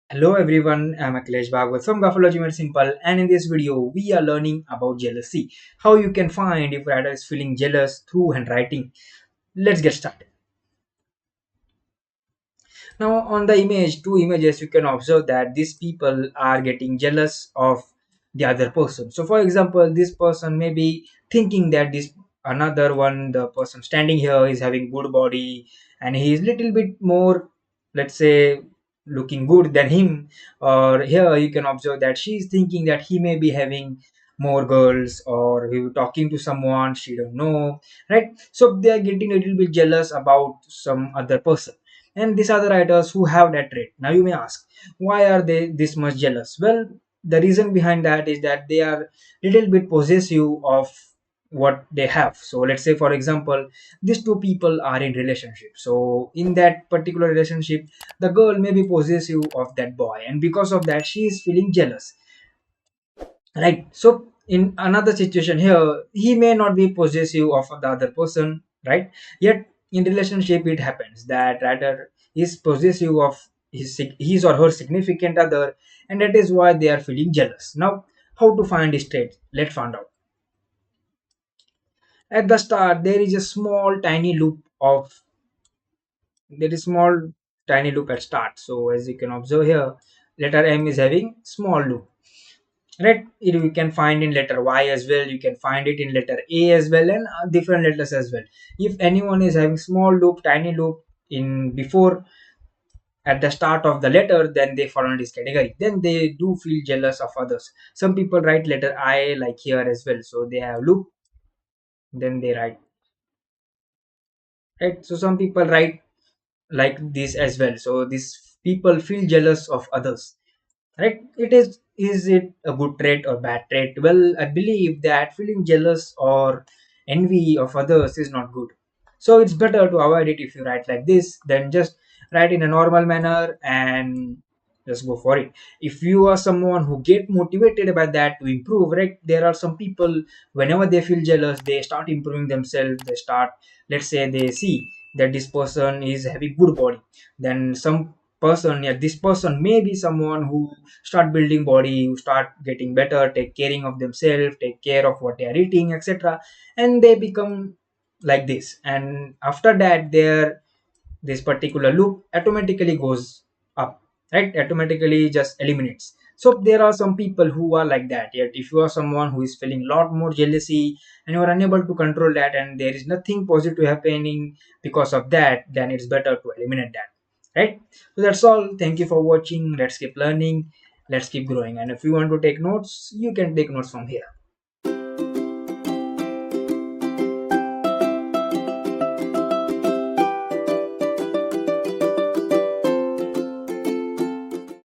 Hello everyone, I'm Akhilesh Bhagwat from Graphologymadesimple, and in this video we are learning about jealousy. How you can find if writer is feeling jealous through handwriting. Let's get started. Now on the image, two images, you can observe that these people are getting jealous of the other person. So for example, this person may be thinking that this another one, the person standing here is having good body and he is little bit more, let's say, looking good than him. Or here you can observe that she is thinking that he may be having more girls, or he talking to someone she don't know, right? So they are getting a little bit jealous about some other person, and these are the writers who have that trait. Now you may ask, why are they this much jealous? Well, the reason behind that is that they are little bit possessive of what they have. So let's say, for example, these two people are in relationship. So in that particular relationship, the girl may be possessive of that boy, and because of that she is feeling jealous, right? So in another situation here, he may not be possessive of the other person, right? Yet in relationship it happens that rather is possessive of his or her significant other, and that is why they are feeling jealous. Now, how to find this trait? Let's find out. At the start there is a small tiny loop of there is small tiny loop at start. So as you can observe here, letter M is having small loop, right? You can find in letter Y as well, you can find it in letter A as well, and different letters as well. If anyone is having small loop, tiny loop in before at the start of the letter, then they fall in this category. Then they do feel jealous of others. Some people write letter I like here as well, so they have loop, then they write, right? So some people write like this as well, so these people feel jealous of others, right? Is it a good trait or bad trait? Well, I believe that feeling jealous or envy of others is not good. So it's better to avoid it. If you write like this, then just write in a normal manner and just go for it. If you are someone who get motivated by that to improve, right? There are some people, whenever they feel jealous, they start improving themselves. They start, let's say, they see that this person is having good body, then some person, yeah, this person may be someone who start building body, who start getting better, take caring of themselves, take care of what they are eating, etc., and they become like this, and after that their this particular loop automatically goes up, right? Automatically just eliminates. So there are some people who are like that. Yet if you are someone who is feeling a lot more jealousy and you are unable to control that, and there is nothing positive happening because of that, then it's better to eliminate that, right? So that's all. Thank you for watching. Let's keep learning, let's keep growing, and if you want to take notes, you can take notes from here.